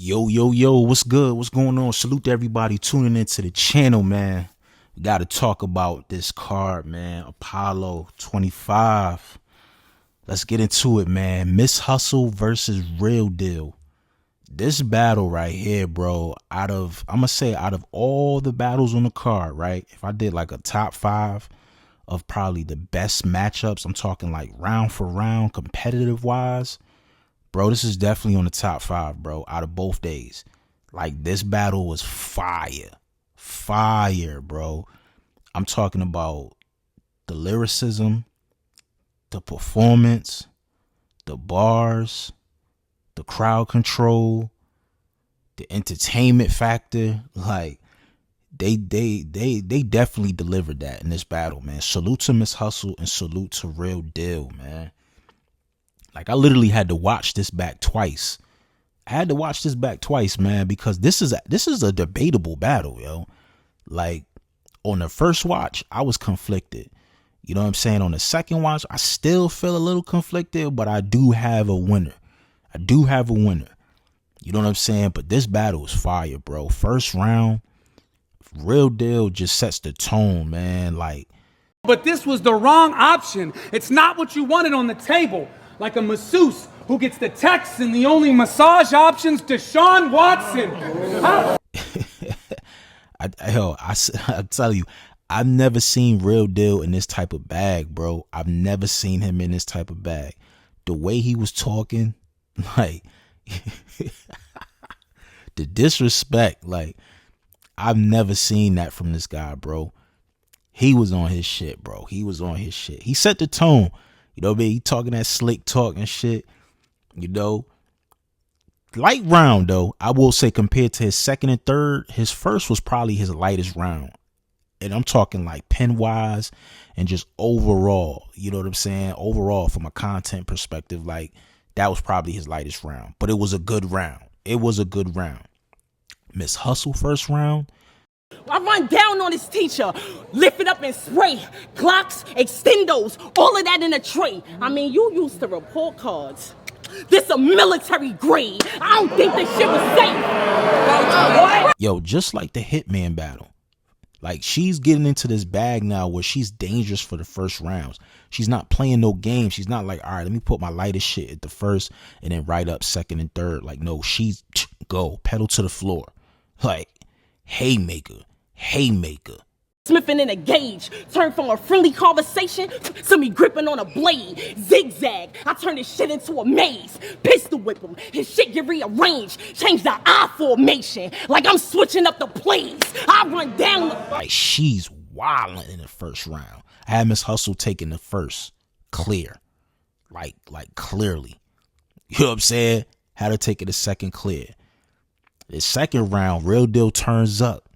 Yo, what's good? What's going on? Salute to everybody tuning into the channel, man. We got to talk about this card, man. Apollo 25. Let's get into it, man. Miss Hustle versus Real Deal. This battle right here, bro, I'm going to say out of all the battles on the card, right? If I did like a top 5 of probably the best matchups, I'm talking like round for round, competitive wise, bro, this is definitely on the top 5, bro, out of both days. Like, this battle was fire. Fire, bro. I'm talking about the lyricism, the performance, the bars, the crowd control, the entertainment factor. Like, they definitely delivered that in this battle, man. Salute to Miss Hustle and salute to Real Deal, man. Like, I literally had to watch this back twice. Man, because this is a debatable battle, yo. Like, on the first watch, I was conflicted. You know what I'm saying? On the second watch, I still feel a little conflicted, but I do have a winner. You know what I'm saying? But this battle is fire, bro. First round, Real Deal just sets the tone, man. Like, but this was the wrong option. It's not what you wanted on the table. Like a masseuse who gets the text and the only massage options Deshaun Watson. I tell you, I've never seen Real Deal in this type of bag, bro. I've never seen him in this type of bag. The way he was talking, like, the disrespect, like, I've never seen that from this guy, bro. He was on his shit, bro. He set the tone. You know what I mean? He talking that slick talk and shit. You know, light round though. I will say compared to his second and third, his first was probably his lightest round. And I'm talking like pen wise and just overall. You know what I'm saying? Overall, from a content perspective, like, that was probably his lightest round. But it was a good round. Miss Hustle first round. I run down on his teacher, lift it up and spray, Glocks, extendos, all of that in a tray. I mean, you used to report cards. This a military grade. I don't think this shit was safe. Yo, just like the Hitman battle. Like, she's getting into this bag now where she's dangerous for the first rounds. She's not playing no games. She's not like, all right, let me put my lightest shit at the first and then right up second and third. Like, no, she's go pedal to the floor. Like, haymaker. Smithing in a gauge, turned from a friendly conversation to me gripping on a blade. Zigzag, I turn this shit into a maze. Pistol whip him, his shit get rearranged. Change the I formation, like I'm switching up the plays. I run down the... Like, she's wilding in the first round. I had Miss Hustle taking the first clear. Like clearly. You know what I'm saying? Had her taking the second clear. The second round, Real Deal turns up.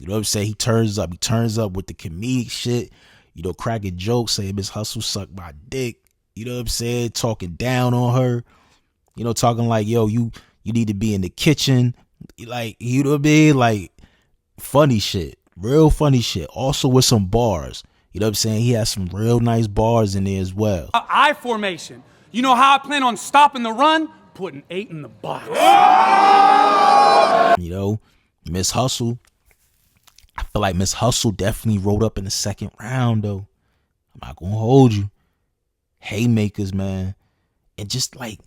You know what I'm saying? He turns up with the comedic shit, you know, cracking jokes, saying Miss Hustle sucked my dick. You know what I'm saying? Talking down on her, you know, talking like, yo, you need to be in the kitchen. Like, you know what I mean? Like, funny shit, real funny shit. Also with some bars. You know what I'm saying? He has some real nice bars in there as well. I formation. You know how I plan on stopping the run? Putting 8 in the box. You know, Miss Hustle. I feel like Miss Hustle definitely rolled up in the second round, though. I'm not gonna hold you. Haymakers, man. And just like,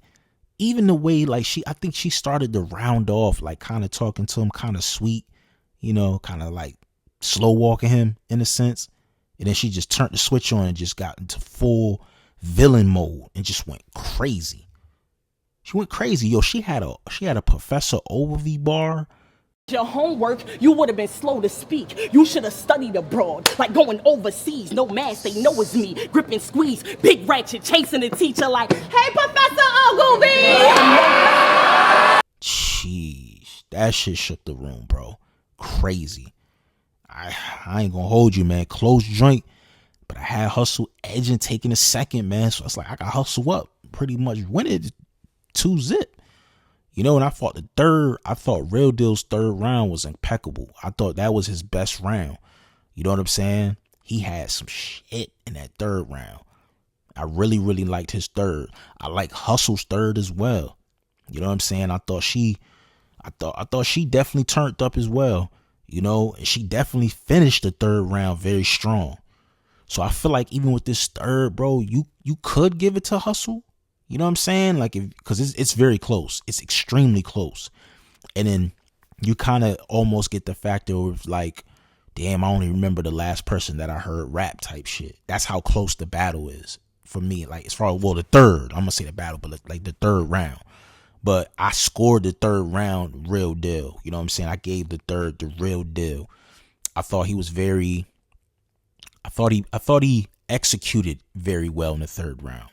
even the way, like, I think she started the round off, like, kind of talking to him, kind of sweet, you know, kind of like slow walking him in a sense. And then she just turned the switch on and just got into full villain mode and just went crazy. Yo, she had a Professor Overview bar. Your homework, you would have been slow to speak. You should have studied abroad, like going overseas. No mask, they know it's me. Grip and squeeze, big ratchet, chasing the teacher like, hey, Professor Ogilvy! Jeez, that shit shook the room, bro. Crazy. I ain't gonna hold you, man. Close joint, but I had Hustle edging, taking a second, man. So it's like, I got Hustle up, pretty much win it 2-0. You know, when I fought the third, I thought Real Deal's third round was impeccable. I thought that was his best round. You know what I'm saying? He had some shit in that third round. I really liked his third. I like Hustle's third as well. You know what I'm saying? I I thought she definitely turned up as well, you know, and she definitely finished the third round very strong. So I feel like even with this third, bro, you could give it to Hustle. You know what I'm saying? Like, because it's very close. It's extremely close. And then you kind of almost get the factor of like, damn, I only remember the last person that I heard rap type shit. That's how close the battle is for me. Like, as far as, well, the third, I'm gonna say the battle, but like the third round. But I scored the third round real deal. You know what I'm saying? I gave the third the real deal. I thought he was very. I thought he executed very well in the third round.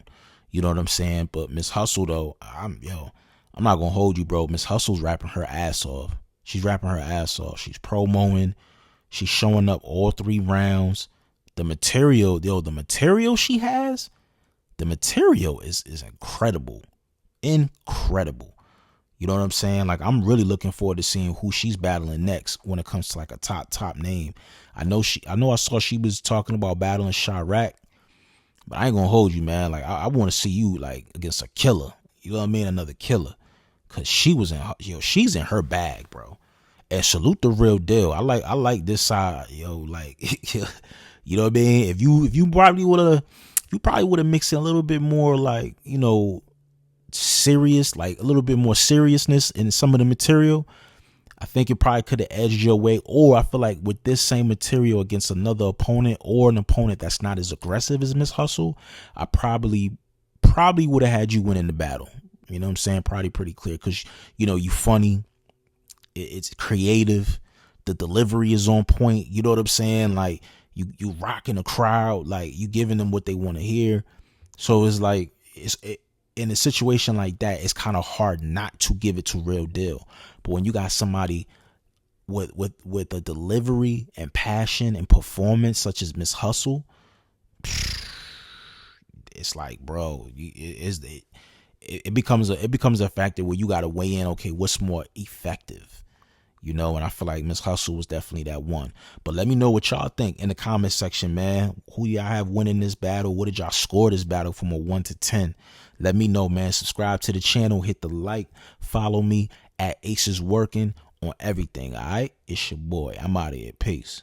You know what I'm saying? But Miss Hustle though, I'm not gonna hold you, bro. Miss Hustle's rapping her ass off. She's rapping her ass off. She's promoing. She's showing up all 3 rounds. The material she has, the material is incredible. Incredible. You know what I'm saying? Like, I'm really looking forward to seeing who she's battling next when it comes to like a top name. I saw she was talking about battling Chirac, but I ain't gonna hold you, man. Like, I want to see you like against a killer. You know what I mean? Another killer. Cause she's in her bag, bro. And salute the real deal. I like this side, like, you know what I mean? If you probably would have mixed in a little bit more, like, serious, like a little bit more seriousness in some of the material, I think it probably could have edged your way. Or I feel like with this same material against another opponent, or an opponent that's not as aggressive as Miss Hustle, I probably would have had you winning the battle. You know what I'm saying? Probably pretty clear, because you funny, it's creative, the delivery is on point. You know what I'm saying? Like, you rocking the crowd, like you giving them what they want to hear. So it's like, in a situation like that, it's kind of hard not to give it to real deal. But when you got somebody with a delivery and passion and performance such as Miss Hustle, it's like, bro, it becomes a factor where you got to weigh in. Okay, what's more effective? And I feel like Miss Hustle was definitely that one. But let me know what y'all think in the comment section, man. Who y'all have winning this battle? What did y'all score this battle from a 1 to 10? Let me know, man. Subscribe to the channel. Hit the like. Follow me at AceIsWorking on everything, all right? It's your boy. I'm out of here. Peace.